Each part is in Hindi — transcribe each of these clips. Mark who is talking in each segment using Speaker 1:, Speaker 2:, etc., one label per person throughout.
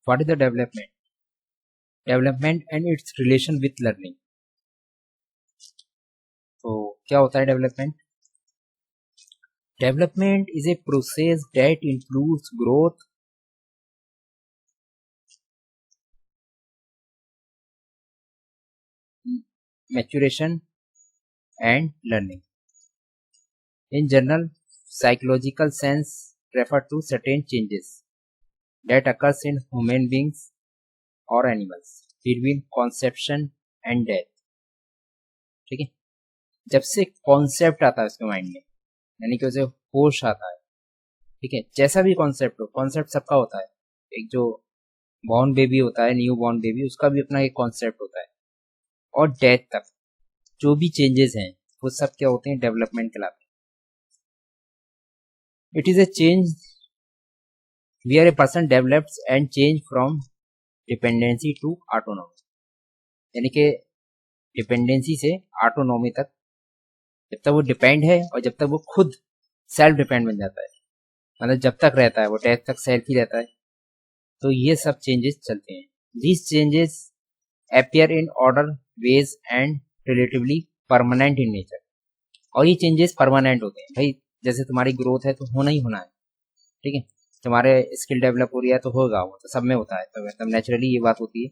Speaker 1: What is the development? Development and it's relation with learning. तो क्या होता है development? Development is a process that includes growth, maturation and learning. In general, psychological sense refer to certain changes that occurs in human beings or animals between conception and death. ठीक है, जब से कॉन्सेप्ट आता है उसके माइंड में, यानी कि उसे होश आता है, ठीक है, जैसा भी कॉन्सेप्ट हो, कॉन्सेप्ट सबका होता है। एक जो बॉर्न बेबी होता है, न्यू बॉर्न बेबी, उसका भी अपना एक कॉन्सेप्ट होता है, और डेथ तक जो भी चेंजेस हैं वो सब क्या होते हैं? डेवलपमेंट कहलाते हैं। It is a change where a person develops and change from dependency to autonomy, यानी कि डिपेंडेंसी से ऑटोनॉमी तक, जब तक वो डिपेंड है और जब तक वो खुद सेल्फ डिपेंड बन जाता है, मतलब जब तक रहता है वो डेथ तक सेल्फ ही रहता है। तो ये सब चेंजेस चलते हैं। These changes appear in order, ways and relatively permanent in nature। और ये चेंजेस परमानेंट होते हैं भाई, जैसे तुम्हारी ग्रोथ है तो होना ही होना है, ठीक है, तुम्हारे स्किल डेवलप हो रही है तो होगा, वो तो सब में होता है, तो मतलब नेचुरली ये बात होती है।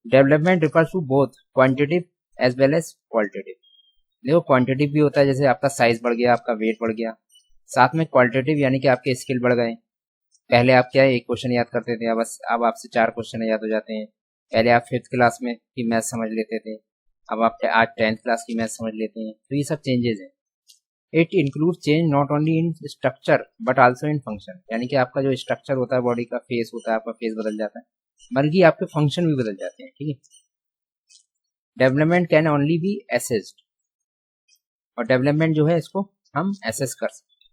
Speaker 1: Development refers to both quantitative as well as qualitative. देखो क्वांटिटिव भी होता है, जैसे आपका साइज बढ़ गया, आपका वेट बढ़ गया, साथ में क्वालिटेटिव यानी कि आपके स्किल बढ़ गए। पहले आप क्या एक क्वेश्चन याद करते थे, अब आपसे 4 क्वेश्चन याद हो जाते हैं। पहले आप 5th क्लास में की मैथ समझ लेते थे, अब आप आज 10th क्लास की मैथ समझ लेते हैं। तो ये सब चेंजेस हैं। It include change not only in structure but also in function, यानी कि आपका जो स्ट्रक्चर होता है, बॉडी का फेस होता है, आपका फेस बदल जाता है, बल्कि आपके फंक्शन भी बदल जाते हैं, ठीक है। Development can only be assessed, और डेवलपमेंट जो है इसको हम एसेस कर सकते हैं,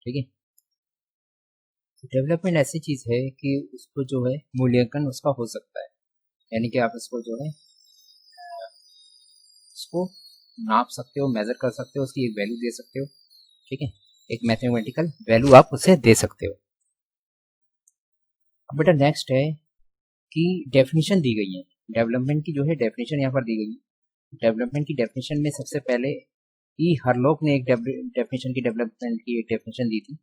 Speaker 1: ठीक है। डेवलपमेंट ऐसी चीज है कि उसको जो है मूल्यांकन उसका हो सकता है, यानी कि आप इसको जो है इसको नाप सकते हो, मेजर कर सकते हो, उसकी एक वैल्यू दे सकते हो, ठीक है, एक मैथमेटिकल वैल्यू आप उसे दे सकते हो। अब बेटा नेक्स्ट है कि डेफिनेशन दी गई है, डेवलपमेंट की जो है डेफिनेशन यहाँ पर दी गई है। डेवलपमेंट की डेफिनेशन में सबसे पहले ई हरलॉक ने एक डेफिनेशन की डेवलपमेंट की एक डेफिनेशन दी थी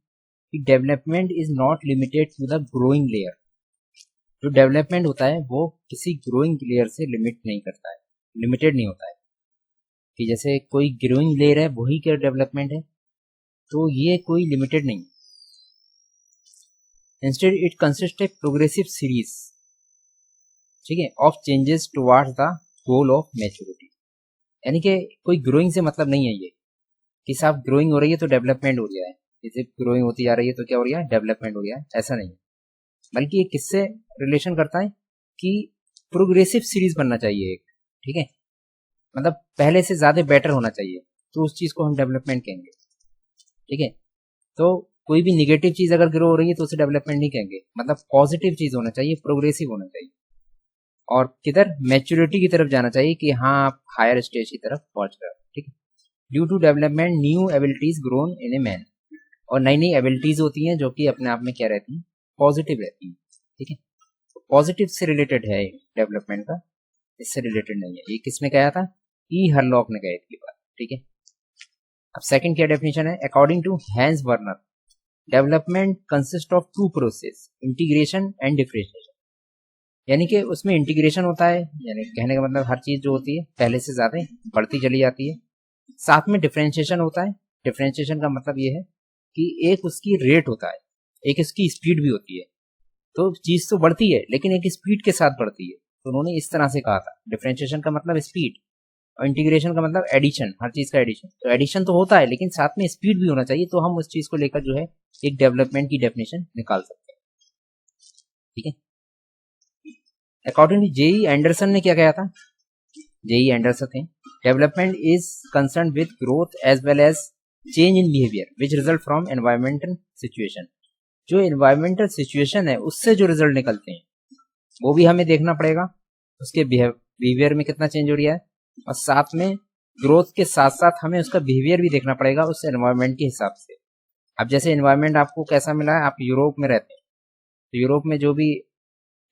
Speaker 1: कि development is not limited to the growing layer. जो डेवलपमेंट होता है वो किसी ग्रोइंग लेयर से लिमिट नहीं करता है, लिमिटेड नहीं होता है कि जैसे कोई ग्रोइंग लेयर है वही क्या डेवलपमेंट है, तो ये कोई लिमिटेड नहीं। Instead it consist a progressive series, ठीक है, of changes towards the goal of maturity, यानी कि कोई ग्रोइंग से मतलब नहीं है ये कि साहब ग्रोइंग हो रही है तो डेवलपमेंट हो गया है, जैसे ग्रोइंग होती जा रही है तो क्या हो रहा है? डेवलपमेंट हो गया है, ऐसा नहीं है। बल्कि ये किससे रिलेशन करता है कि प्रोग्रेसिव सीरीज बनना चाहिए एक, ठीक है, मतलब पहले से ज्यादा बेटर होना चाहिए, तो उस चीज को हम डेवलपमेंट कहेंगे, ठीक है। तो कोई भी निगेटिव चीज अगर ग्रो हो रही है तो उसे डेवलपमेंट नहीं कहेंगे, मतलब पॉजिटिव चीज होना चाहिए, प्रोग्रेसिव होना चाहिए, और किधर? मैच्योरिटी की तरफ जाना चाहिए कि हाँ आप हायर स्टेज की तरफ पहुंच रहे हो, ठीक है। Due to development new abilities grown in a man, और नई नई एबिलिटीज होती हैं जो कि अपने आप में क्या रहती हैं? पॉजिटिव रहती हैं, ठीक है। पॉजिटिव से रिलेटेड है डेवलपमेंट का, इससे रिलेटेड नहीं है। ये किसने कहा था? ई हरलॉक ने कही थी बात, ठीक है। अब सेकंड क्या डेफिनेशन है? According to Hans Berner, development consist of 2 process, integration and differentiation, यानी कि उसमें इंटीग्रेशन होता है, यानी कहने का मतलब हर चीज जो होती है पहले से ज्यादा बढ़ती चली जाती है, साथ में डिफरेंशिएशन होता है। डिफरेंशिएशन का मतलब ये है कि एक उसकी रेट होता है, एक इसकी स्पीड भी होती है, तो चीज तो बढ़ती है लेकिन एक स्पीड के साथ बढ़ती है, तो उन्होंने इस तरह से कहा था। डिफरेंशिएशन का मतलब स्पीड और इंटीग्रेशन का मतलब एडिशन, हर चीज का एडिशन। तो एडिशन तो होता है लेकिन साथ में स्पीड भी होना चाहिए, तो हम उस चीज को लेकर जो है एक डेवलपमेंट की डेफिनेशन निकाल सकते हैं, ठीक है। अकॉर्डिंग टू जेई एंडरसन ने क्या कहा था? जेई एंडरसन थे, development is concern with growth as well as change in behaviour which result from environmental situation. जो एनवायरमेंटल सिचुएशन है उससे जो रिजल्ट निकलते हैं वो भी हमें देखना पड़ेगा, उसके बिहेवियर में कितना चेंज हो रहा है, और साथ में ग्रोथ के साथ साथ हमें उसका बिहेवियर भी देखना पड़ेगा उस एनवायरमेंट के हिसाब से। अब जैसे एनवायरमेंट आपको कैसा मिला है, आप यूरोप में रहते हैं, तो यूरोप में जो भी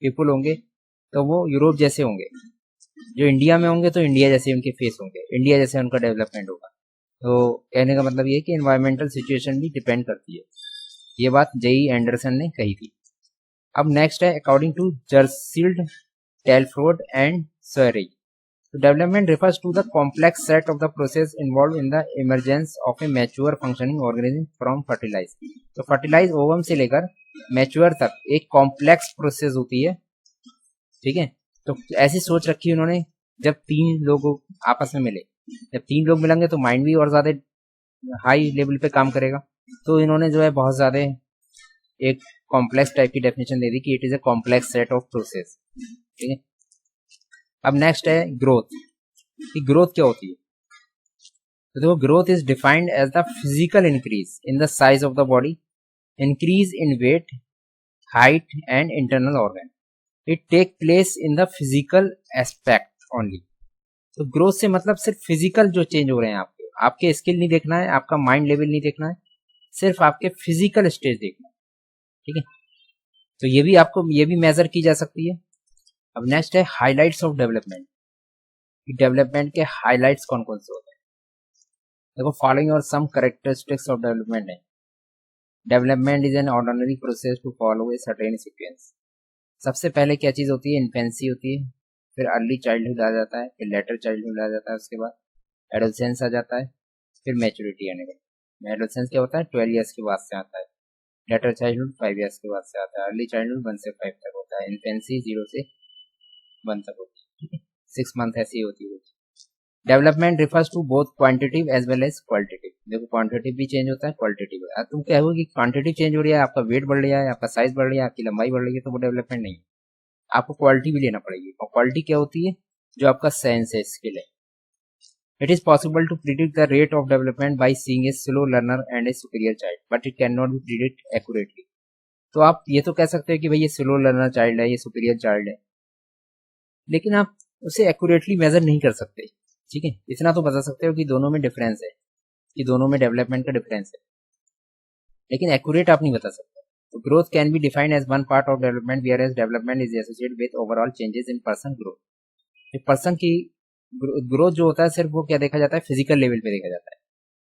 Speaker 1: पीपल होंगे तो वो यूरोप जैसे होंगे, जो इंडिया में होंगे तो इंडिया जैसे उनके फेस होंगे, इंडिया जैसे उनका डेवलपमेंट होगा। तो कहने का मतलब ये है कि एनवायरमेंटल सिचुएशन भी डिपेंड करती है। ये बात जेई एंडरसन ने कही थी। अब नेक्स्ट है according to Jersild, Telford and Sawrey, development refers to the complex set of the process involved in the emergence of a mature functioning organism from fertilize। तो फर्टिलाइज ओवम से लेकर मैच्योर तक एक कॉम्प्लेक्स प्रोसेस होती है, ठीक है। तो ऐसी सोच रखी उन्होंने, जब तीन लोग आपस में मिले, जब तीन लोग मिलेंगे तो माइंड भी और ज्यादा हाई लेवल पे काम करेगा। तो इन्होंने जो है बहुत ज्यादा एक कॉम्प्लेक्स टाइप की डेफिनेशन दे दी कि it is a complex set of process, ठीक है। अब नेक्स्ट है ग्रोथ, कि ग्रोथ क्या होती है। तो देखो, growth is defined as the physical increase in the size of the body, increase in weight, height and internal organ. It take place in the physical aspect only. तो ग्रोथ से मतलब सिर्फ फिजिकल जो चेंज हो रहे हैं आपके स्किल नहीं देखना है, आपका माइंड लेवल नहीं देखना है, सिर्फ आपके फिजिकल स्टेज देखना है, ठीक है। तो ये भी मेजर की जा सकती है। अब नेक्स्ट है हाइलाइट्स ऑफ डेवलपमेंट, डेवलपमेंट के हाइलाइट्स कौन कौन से होते हैं। देखो, following are some characteristics of development है। Development is an ordinary process to follow a certain sequence. सबसे पहले क्या चीज होती है, इन्फेंसी होती है, फिर अर्ली चाइल्डहुड आ जाता है, फिर लेटर चाइल्डहुड आ जाता है, उसके बाद एडोलसेंस आ जाता है, फिर मैच्योरिटी आने का। एडोलसेंस क्या होता है, 12 ईयर्स के बाद से आता है, लेटर चाइल्डहुड 5 ईयर्स के बाद से आता है, अर्ली चाइल्डहुड 1 से 5 तक होता है, इन्फेंसी 0 से 1 तक होती है, ठीक है। 6 मंथ ऐसी होती है। Development refers to both quantitative as well as qualitative. देखो, क्वांटिटिव भी चेंज होता है, क्वालिटेटिव। तुम क्या हो कि क्वांटिटी चेंज हो रही है, आपका वेट बढ़ रहा है, आपका साइज बढ़ रही है, आपकी लंबाई बढ़ रही है, तो वो डेवलपमेंट नहीं है। आपको क्वालिटी भी लेना पड़ेगी, और क्वालिटी क्या होती है, जो आपका सेंस है, स्किल है। It is possible to predict the rate of development by seeing a slow learner and a superior child, but it can not be predict accurately. तो आप ये तो कह सकते हो कि भाई ये स्लो लर्नर चाइल्ड है, ये सुपीरियर चाइल्ड है, लेकिन आप उसे एक्यूरेटली मेजर नहीं कर सकते, ठीक है। इतना तो बता सकते हो कि दोनों में डिफरेंस है, कि दोनों में डेवलपमेंट का डिफरेंस है, लेकिन एक्यूरेट आप नहीं बता सकते। तो growth can be defined as one part of development, whereas development is associated with overall changes in person growth. एक पर्सन की ग्रोथ जो होता है, सिर्फ वो क्या देखा जाता है, फिजिकल लेवल पे देखा जाता है,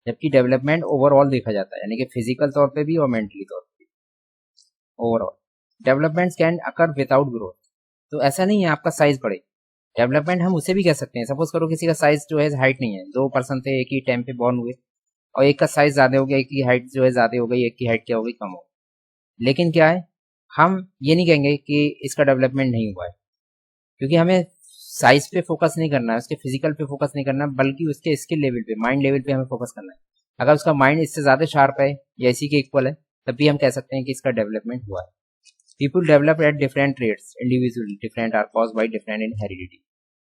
Speaker 1: जबकि डेवलपमेंट ओवरऑल देखा जाता है, यानी कि फिजिकल तौर पे भी और मेंटली तौर पे भी। Overall development can occur without growth. तो ऐसा नहीं है आपका साइज बढ़े, डेवलपमेंट हम उसे भी कह सकते हैं। सपोज करो किसी का साइज जो है हाइट नहीं है, 2 पर्सन थे, एक ही टाइम पे बॉर्न हुए, और एक का साइज ज्यादा हो गया, एक की हाइट जो है ज्यादा हो गई, एक की हाइट क्या हो गई, कम हो गई। लेकिन क्या है, हम ये नहीं कहेंगे कि इसका डेवलपमेंट नहीं हुआ है, क्योंकि हमें साइज पे फोकस नहीं करना है, उसके फिजिकल पे फोकस नहीं करना, बल्कि उसके स्किल लेवल पे, माइंड लेवल पे हमें फोकस करना है। अगर उसका माइंड इससे ज्यादा शार्प है या इसी के इक्वल है, तब भी हम कह सकते हैं कि इसका डेवलपमेंट हुआ है। People develop at different rates, individually different are caused by different in heredity.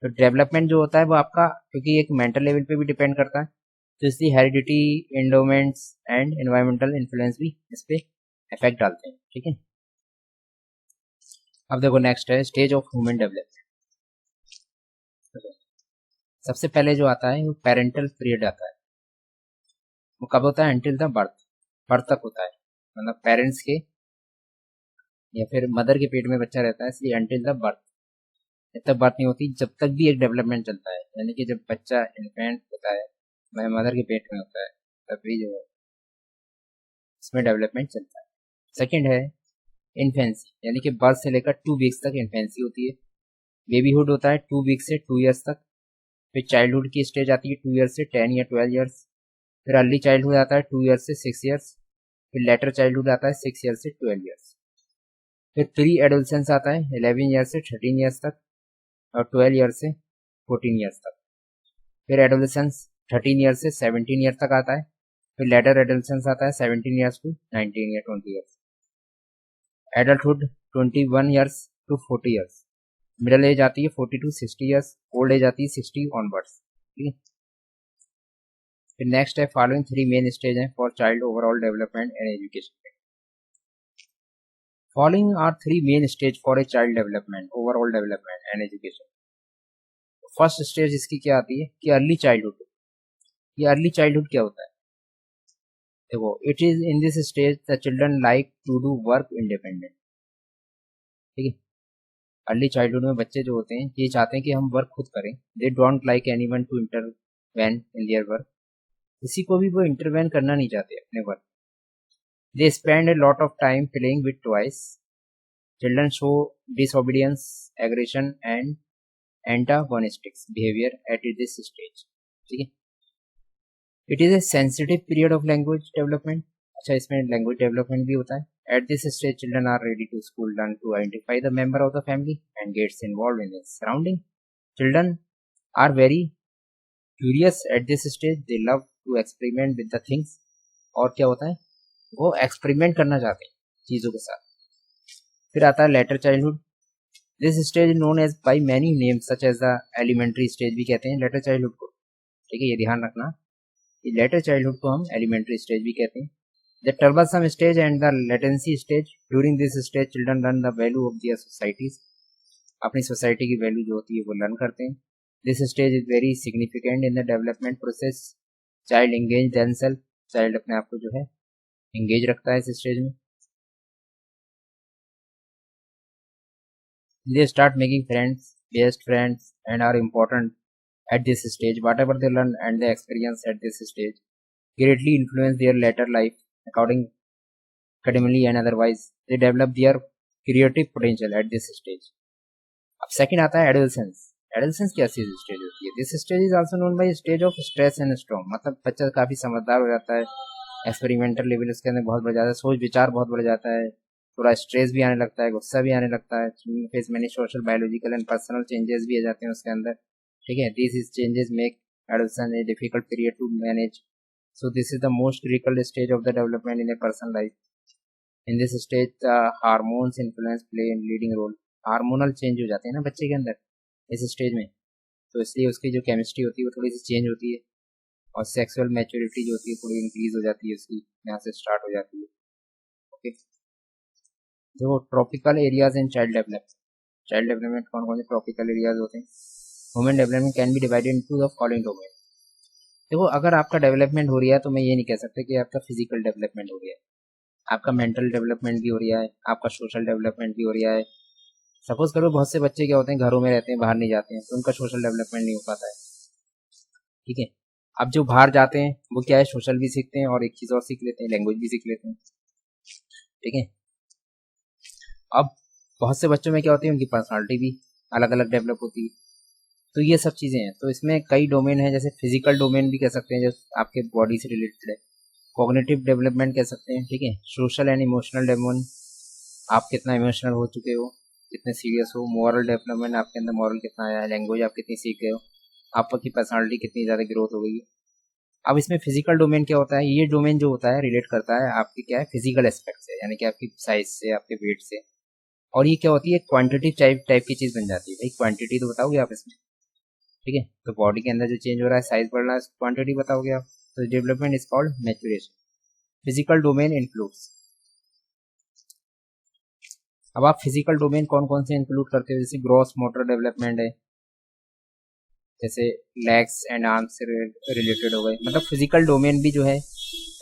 Speaker 1: तो डेवलपमेंट जो होता है वो आपका, क्योंकि एक मेंटल लेवल पे भी डिपेंड करता है, तो इसलिए heredity, endowments and environmental influence भी इस पे इफेक्ट डालते हैं, ठीक है। अब देखो, नेक्स्ट है स्टेज ऑफ ह्यूमन डेवलपमेंट। सबसे पहले जो आता है वो पेरेंटल पीरियड आता है। वो कब होता है, अंटिल द बर्थ, बर्थ तक होता है, मतलब पेरेंट्स के या फिर मदर के पेट में बच्चा रहता है, इसलिए अंटिल द बर्थ। जब तक बर्थ नहीं होती, जब तक भी एक डेवलपमेंट चलता है, यानी कि जब बच्चा इन्फेंट होता है, मदर के पेट में होता है, तब भी जो है इसमें डेवलपमेंट चलता है। सेकंड है इन्फेंसी, यानी कि बर्थ से लेकर 2 वीक्स तक इन्फेंसी होती है। बेबीहुड होता है 2 वीक से 2 ईयर्स तक। फिर चाइल्डहुड की स्टेज आती है 2 ईयर्स से 10 या 12 ईयर्स। फिर अर्ली चाइल्डहुड आता है 2 ईयर्स से 6 ईयर्स। फिर लेटर चाइल्डहुड आता है 6 ईयर्स से 12 ईयर्स। फिर प्री एडोलसेंस आता है 11 ईयर्स से 13 ईयर्स तक, और 12 ईयर्स से 14 ईयर्स तक। फिर एडोलसेंस 13 ईयर्स से 17 ईयर तक आता है। फिर लेटर एडोलसेंस आता है 17 ईयर्स टू 19 या 20 years. Adulthood 21 years to 40 years. Middle age आती है 40 टू 60 ईयर्स। ओल्ड एज आती है 60 ऑनवर्ड्स, ठीक है। फिर नेक्स्ट है फॉलोइंग 3 मेन स्टेज है for child overall development and education. Following are 3 main stage for a child development, overall development and education. First stage इसकी क्या आती है कि अर्ली चाइल्डहुड। ये अर्ली चाइल्डहुड क्या होता है, देखो, it is in this stage the children like to do work independent. ठीक है। अर्ली चाइल्डहुड में बच्चे जो होते हैं ये चाहते हैं कि हम वर्क खुद करें, they don't like anyone to intervene in their work, किसी को भी वो इंटरवेन करना नहीं चाहते अपने work. They spend a lot of time playing with toys, children show disobedience, aggression and antagonistics behaviour at this stage, ठीक है। It is a sensitive period of language development, अच्छा इसमें लैंग्वेज डेवलपमेंट भी होता है। At this stage, children are ready to school, learn to identify the member of the family and gets involved in its surrounding. Children are very curious at this stage. They love to experiment with the things. और क्या होता है, वो एक्सपेरिमेंट करना चाहते हैं चीज़ों के साथ। फिर आता है later childhood. This stage known as by many names such as the elementary stage भी कहते हैं लेटर चाइल्डहुड को, ठीक है, ये ध्यान रखना कि लेटर चाइल्डहुड को हम एलिमेंट्री स्टेज भी कहते हैं। The troublesome stage and the latency stage. During this stage, children learn the value of their societies. अपनी सोसाइटी की वैल्यू जो होती है वो लर्न करते हैं। This stage is very significant in the development process. Child engage themselves. Child अपने आप को जो है engage रखता है इस स्टेज में। They start making friends, best friends, and are important at this stage. Whatever they learn and they experience at this stage greatly influence their later life. According academically and otherwise, they develop their creative potential at this stage. अब सेकंड आता है एडोलसेंस। एडोलसेंस क्या स्टेज होती है? This stage is also known by stage of stress and storm, मतलब बच्चा काफी समझदार हो जाता है, एक्सपेरिमेंटल लेवल उसके अंदर बहुत बढ़ जाता है, सोच विचार बहुत बढ़ जाता है, थोड़ा स्ट्रेस भी आने लगता है, गुस्सा भी आने लगता है, face many social biological and personal changes भी आ जाते हैं उसके अंदर, ठीक है। This changes make adolescence a difficult period to manage. So this is the most critical stage of the development in a person's life. In this stage, the hormones influence play a leading role. Hormonal change हो जाते हैं ना बच्चे के अंदर इस स्टेज में, तो इसलिए उसकी जो केमिस्ट्री होती है वो थोड़ी सी चेंज होती है और सेक्सुअल मैच्योरिटी जो होती है थोड़ी इंक्रीज हो जाती है, उसकी यहाँ से स्टार्ट हो जाती है। ओके, जो tropical areas in child development कौन कौन से ट्रॉपिकल एरियाज होते हैं? Human development can be divided into the following domain. देखो, अगर आपका डेवलपमेंट हो रहा है तो मैं ये नहीं कह सकता कि आपका फिजिकल डेवलपमेंट हो रहा है, आपका मेंटल डेवलपमेंट भी हो रहा है, आपका सोशल डेवलपमेंट भी हो रहा है। सपोज करो बहुत से बच्चे क्या होते हैं घरों में रहते हैं, बाहर नहीं जाते हैं, तो उनका सोशल डेवलपमेंट नहीं हो पाता है, ठीक है। अब जो बाहर जाते हैं वो क्या है, सोशल भी सीखते हैं और एक चीज़ और सीख लेते हैं, लैंग्वेज भी सीख लेते हैं, ठीक है। अब बहुत से बच्चों में क्या होती है, उनकी पर्सनालिटी भी अलग अलग डेवलप होती है, तो ये सब चीज़ें हैं। तो इसमें कई डोमेन हैं, जैसे फिजिकल डोमेन भी कह सकते हैं जो आपके बॉडी से रिलेटेड है, कॉग्निटिव डेवलपमेंट कह सकते हैं, ठीक है। सोशल एंड इमोशनल डेवलपमेंट, आप कितना इमोशनल हो चुके हो, कितने सीरियस हो। मोरल डेवलपमेंट, आपके अंदर मॉरल कितना आया है। लैंग्वेज आप कितनी सीख गए हो, आपकी पर्सनालिटी कितनी ज़्यादा ग्रोथ हो गई है। अब इसमें फिजिकल डोमेन क्या होता है, ये डोमेन जो होता है रिलेट करता है आपकी क्या है फिजिकल एस्पेक्ट से, यानी कि आपकी साइज से, आपके वेट से, और ये क्या होती है क्वांटिटी टाइप की चीज़ बन जाती है। भाई क्वांटिटी तो बताओगे आप इसमें, ठीक है। तो बॉडी के अंदर जो चेंज हो रहा है, साइज बढ़ रहा है, क्वांटिटी बताओगे आप, तो development is called maturation. Physical domain includes, अब आप फिजिकल डोमेन कौन कौन से इंक्लूड करते हो, जैसे ग्रॉस मोटर डेवलपमेंट है, जैसे लेग्स एंड आर्म्स से रिलेटेड हो गए, मतलब फिजिकल डोमेन भी जो है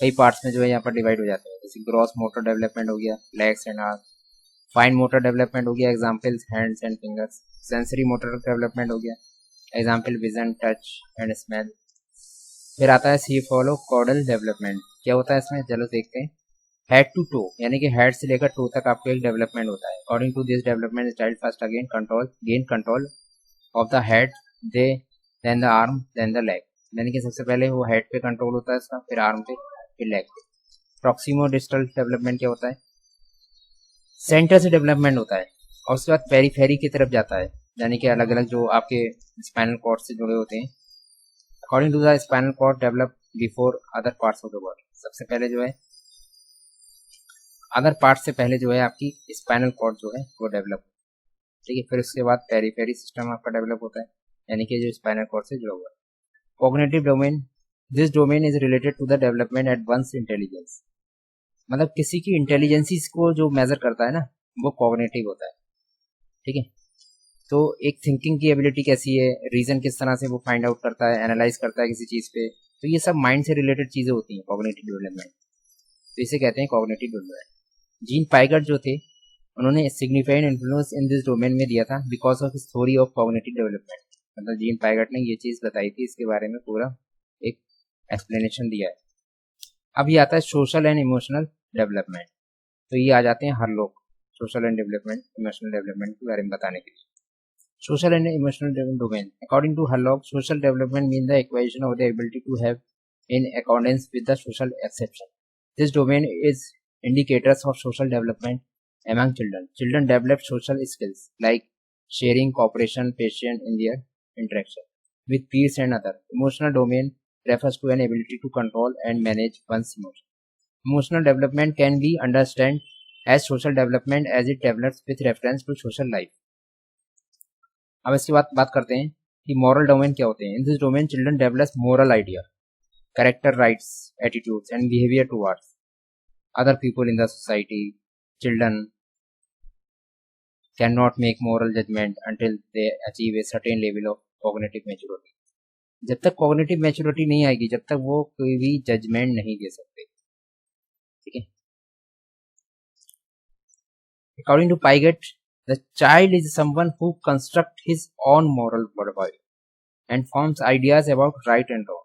Speaker 1: कई पार्ट्स में जो है यहाँ पर डिवाइड हो जाते हैं। जैसे ग्रॉस मोटर डेवलपमेंट हो गया, legs and arms. Fine motor development हो गया, examples hands and fingers. Sensory motor development हो गया, example vision, touch and smell. फिर आता है सीफोलोकॉर्डल डेवलपमेंट, क्या होता है इसमें, चलो देखते हैं। हेड टू टो, यानी कि हेड से लेकर टो तक आपको एक डेवलपमेंट होता है। According to this development child first again gain control of the head, then the arm, then the leg, यानी कि सबसे पहले वो हेड पे कंट्रोल होता है इसका, फिर आर्म पे, फिर लेग पे। प्रॉक्सिमो डिस्टल डेवलपमेंट क्या होता है, सेंटर से डेवलपमेंट होता है और उसके बाद पेरीफेरी की तरफ जाता है, यानी कि अलग अलग जो आपके स्पाइनल कॉर्ड से जुड़े होते हैं। According to the spinal cord develop before other parts of the body, सबसे पहले जो है अदर पार्ट से पहले जो है आपकी स्पाइनल कॉर्ड जो है वो डेवलप, ठीक है। फिर उसके बाद पेरीफेरी सिस्टम आपका डेवलप होता है, यानी कि जो स्पाइनल कॉर्ड से जुड़ा हुआ है। Cognitive domain, this domain is related to the development at once intelligence, मतलब किसी की इंटेलिजेंसी को जो मेजर करता है ना वो कॉग्निटिव होता है, ठीक है। तो एक थिंकिंग की एबिलिटी कैसी है, रीजन किस तरह से वो फाइंड आउट करता है, एनालाइज करता है किसी चीज पे, तो ये सब माइंड से रिलेटेड चीजें होती हैं कॉग्निटिव डेवलपमेंट, तो इसे कहते हैं कॉग्निटिव डेवलपमेंट। जीन पाइगट जो थे उन्होंने significant influence in this domain में दिया था because of his theory of cognitive development. मतलब जीन पाइगट ने ये चीज बताई थी, इसके बारे में पूरा एक एक्सप्लेनेशन दिया है। अब ये आता है सोशल एंड इमोशनल डेवलपमेंट। तो ये आ जाते हैं हर लोग social and development, emotional development के बारे में बताने के लिए। Social and emotional domain according to Hurlock, social development mean the acquisition of the ability to have in accordance with the social exception. This domain is indicators of social development among children. Children develop social skills like sharing, cooperation, patience in their interaction with peers and others. Emotional domain refers to an ability to control and manage one's emotions. Emotional development can be understood as social development as it develops with reference to social life. अब इसके बाद बात करते हैं कि moral domain क्या होते हैं। In this domain, children develop moral idea, character, rights, attitudes, and behavior towards other people in the society. Children cannot make moral judgment until they achieve a certain level of cognitive maturity. जब तक cognitive maturity नहीं आएगी, जब तक वो कोई भी जजमेंट नहीं दे सकते। ठीक है। According to Piaget, the child is someone who constructs his own moral worldview and forms ideas about right and wrong.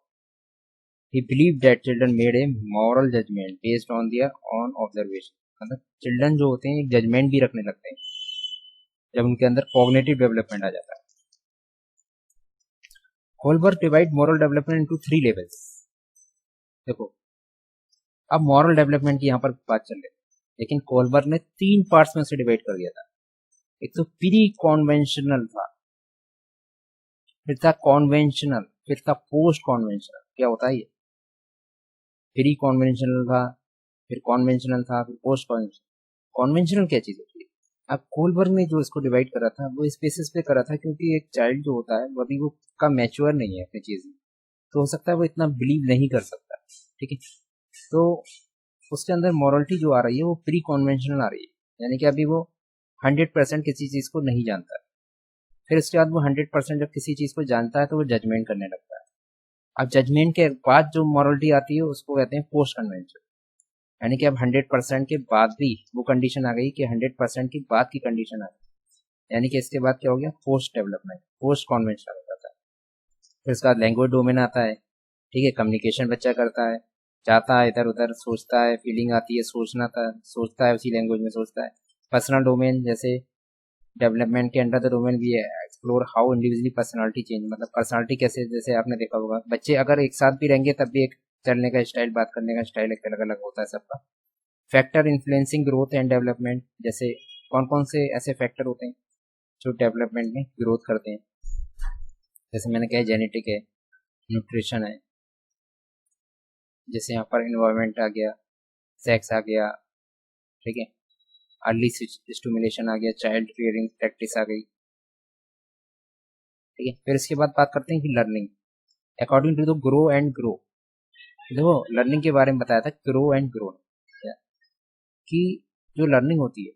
Speaker 1: He believed that children made a moral judgment based on their own observation. मतलब चिल्ड्रन जो होते हैं एक जजमेंट भी रखने लगते हैं जब उनके अंदर कॉग्निटिव डेवलपमेंट आ जाता है। Holberg divide moral development into 3 levels. देखो अब मॉरल डेवलपमेंट की यहाँ पर बात चल रही है, लेकिन होलबर्ग ने 3 पार्ट्स में उसे डिवाइड कर दिया था। एक तो प्री कॉन्वेंशनल था, फिर था कॉन्वेंशनल, फिर था पोस्ट कॉन्वेंशनल। क्या होता है ये? प्री कॉन्वेंशनल था, फिर कॉन्वेंशनल था, फिर पोस्ट कॉन्वेंशनल। कॉन्वेंशनल क्या चीज होती है? अब कोलबर्ग ने जो इसको डिवाइड करा था वो इस बेसिस पे करा था क्योंकि एक चाइल्ड जो होता है वो अभी वो का मैच्योर नहीं है अपनी चीज में, तो हो सकता है वो इतना बिलीव नहीं कर सकता। ठीक है, तो उसके अंदर मॉरलिटी जो आ रही है वो प्री कॉन्वेंशनल आ रही है, यानी कि अभी वो 100% किसी चीज को नहीं जानता है। फिर उसके बाद वो 100% जब किसी चीज को जानता है तो वो जजमेंट करने लगता है। अब जजमेंट के बाद जो मॉरलिटी आती है उसको कहते हैं पोस्ट कन्वेंशन, यानी कि अब 100% के बाद भी वो कंडीशन आ गई कि 100% के बाद की कंडीशन आ गई, यानी कि इसके बाद क्या हो गया? पोस्ट डेवलपमेंट, पोस्ट कॉन्वेंशनल हो जाता है। फिर उसके बाद लैंग्वेज डोमेन आता है। ठीक है, कम्युनिकेशन बच्चा करता है, जाता है इधर उधर, सोचता है, फीलिंग आती है, सोचता है उसी लैंग्वेज में सोचता है। पर्सनल डोमेन जैसे डेवलपमेंट के अंडर द डोमेन भी है explore how individually personality change, मतलब पर्सनालिटी कैसे, जैसे आपने देखा होगा बच्चे अगर एक साथ भी रहेंगे तब भी एक चलने का स्टाइल, बात करने का स्टाइल एक अलग अलग होता है सबका। Factor influencing growth and development, जैसे कौन कौन से ऐसे फैक्टर होते हैं जो डेवलपमेंट में ग्रोथ करते हैं? जैसे मैंने कहा जेनेटिक है, न्यूट्रिशन है, जैसे यहाँ पर इन्वायरमेंट आ गया, सेक्स आ गया, ठीक है, अर्ली स्टिमुलेशन आ गया, चाइल्ड रियरिंग प्रैक्टिस आ गई। ठीक है, फिर इसके बाद बात करते हैं कि learning according to the grow and grow. देखो लर्निंग के बारे में बताया था, ग्रो एंड ग्रो कि जो लर्निंग होती है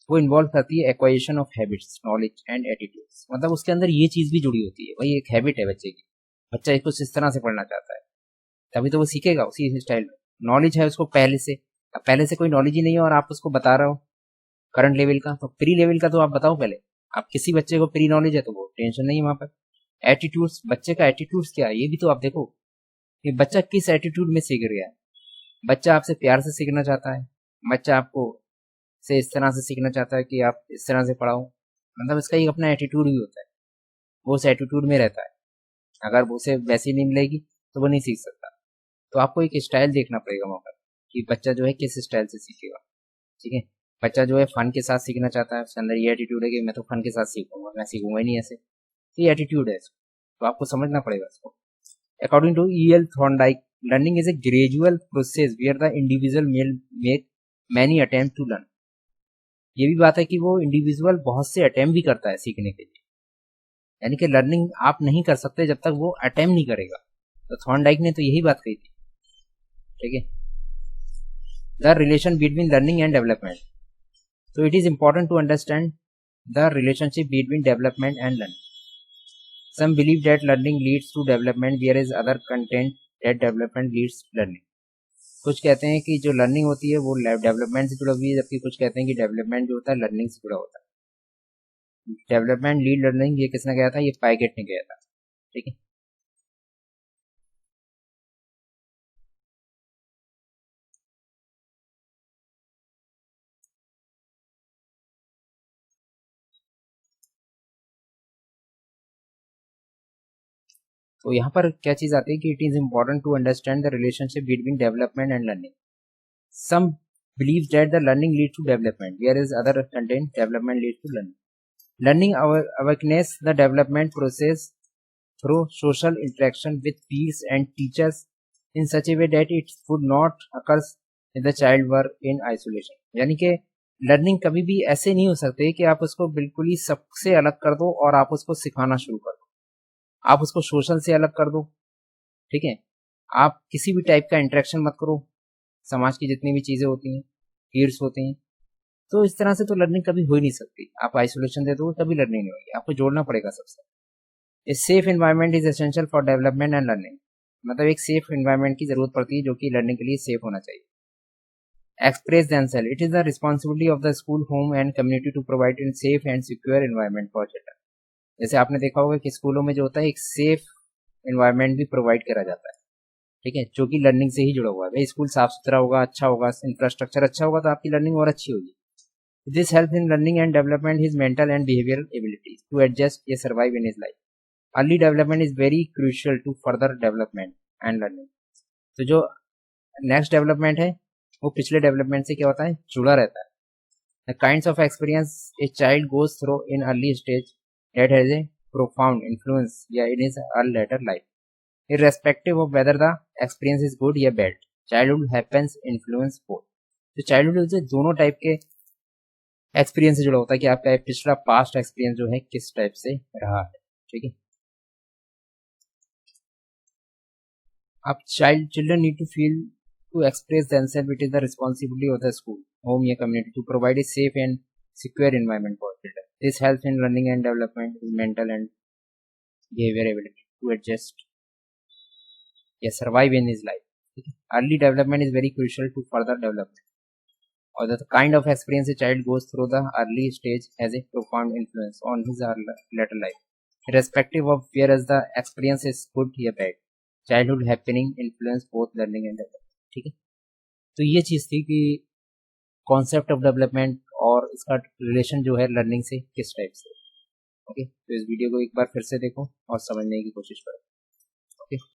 Speaker 1: वो इन्वॉल्व करती है acquisition of habits, knowledge and attitudes. मतलब उसके अंदर ये चीज भी जुड़ी होती है, वही एक हैबिट है बच्चे की, बच्चा कुछ इस तरह से पढ़ना चाहता है तभी तो वो सीखेगा उसी स्टाइल में। नॉलेज है उसको पहले से, अब पहले से कोई नॉलेज ही नहीं है और आप उसको बता रहे हो करंट लेवल का, तो प्री लेवल का तो आप बताओ पहले। आप किसी बच्चे को प्री नॉलेज है तो वो टेंशन नहीं है वहां पर। एटीट्यूड्स, बच्चे का एटीट्यूड्स क्या है ये भी तो आप देखो कि बच्चा किस एटीट्यूड में सीख रहा है। बच्चा आपसे प्यार से सीखना चाहता है, बच्चा आपको से इस तरह से सीखना चाहता है कि आप इस तरह से पढ़ाओ, मतलब इसका एक अपना एटीट्यूड भी होता है, वो उस एटीट्यूड में रहता है। अगर वो उसे वैसी नहीं मिलेगी तो वो नहीं सीख सकता। तो आपको एक स्टाइल देखना पड़ेगा वहाँ पर कि बच्चा जो है किस स्टाइल से सीखेगा। ठीक है, बच्चा जो है फन के साथ सीखना चाहता है, उसके अंदर ये एटीट्यूड है कि मैं तो फन के साथ सीखूंगा, मैं सीखूंगा ही नहीं ऐसे, ये एटीट्यूड है इसको, तो आपको समझना पड़ेगा इसको। According to E.L. Thorndike, learning is a gradual process where the individual make many attempt to learn. ये भी बात है कि वो इंडिविजुअल बहुत से अटेम्प्ट भी करता है सीखने के लिए, यानी कि लर्निंग आप नहीं कर सकते जब तक वो अटेम्प्ट नहीं करेगा। तो थॉर्नडाइक ने तो यही बात कही थी। ठीक है, the relation between learning and development, so it is important to understand the relationship between development and learning. Some believe that learning leads to development, whereas other contend that development leads to learning. कुछ कहते हैं कि जो लर्निंग होती है वो डेवलपमेंट से जुड़ा हुई है, जबकि कुछ कहते हैं कि डेवलपमेंट जो होता है लर्निंग से जुड़ा होता है। डेवलपमेंट लीड लर्निंग ये किसने कहा था? ये पाइगेट ने कहा था। ठीक है, तो यहाँ पर क्या चीज आती है कि it is important to understand the relationship between development and learning. Some believe that the learning lead to development, where is other content development lead to learning. Learning awakeness the development process through social interaction with peers and teachers in such a way that it would not occur if the child were in isolation। यानी कि लर्निंग कभी भी ऐसे नहीं हो सकते कि आप उसको बिल्कुल ही सबसे अलग कर दो और आप उसको सिखाना शुरू कर दो। आप उसको सोशल से अलग कर दो। ठीक है, आप किसी भी टाइप का इंटरेक्शन मत करो, समाज की जितनी भी चीजें होती हैं, पीयर्स होते हैं, तो इस तरह से तो लर्निंग कभी हो ही नहीं सकती। आप आइसोलेशन दे दो तभी लर्निंग नहीं होगी, आपको जोड़ना पड़ेगा सबसे। A safe environment is essential for development and learning. मतलब एक सेफ एनवायरनमेंट की जरूरत पड़ती है जो कि लर्निंग के लिए सेफ होना चाहिए। Express themselves, it is the responsibility of the school, home and community to provide in safe and secure environment for children. जैसे आपने देखा होगा कि स्कूलों में जो होता है एक सेफ एनवायरनमेंट भी प्रोवाइड करा जाता है। ठीक है, जो कि लर्निंग से ही जुड़ा हुआ है। भाई स्कूल साफ सुथरा होगा, अच्छा होगा, इंफ्रास्ट्रक्चर अच्छा होगा तो आपकी लर्निंग और अच्छी होगी। This helps in learning and development his mental and behavioral abilities to adjust and survive in his life. Early development is very crucial to further development and learning. तो जो नेक्स्ट डेवलपमेंट है वो पिछले डेवलपमेंट से क्या होता है? जुड़ा रहता है। The kinds of experience a child goes through in early stage that has a profound influence in his later life. Irrespective of whether the experience is good या bad, childhood happens influence both. तो चाइल्डहुड से दोनों टाइप के एक्सपीरियंस से जुड़ा होता है कि आपका पिछला पास्ट एक्सपीरियंस जो है किस टाइप से रहा है। ठीक है, आप children need to feel to express themselves. It is the responsibility of the school, home या community to provide a safe and secure environment for children. This helps in learning and development mental and behaviour ability to adjust या सर्वाइव इन हिज लाइफ। ठीक है, early development is very crucial to further development, or the kind of experience a child goes through the early stage has a profound influence on his later life, irrespective of whether the experience is good or bad. Childhood happening influence both learning and development। ठीक है, तो ये चीज थी कि कॉन्सेप्ट ऑफ डेवलपमेंट और इसका रिलेशन जो है लर्निंग से किस टाइप से। ओके, तो इस वीडियो को एक बार फिर से देखो और समझने की कोशिश करो। ओके।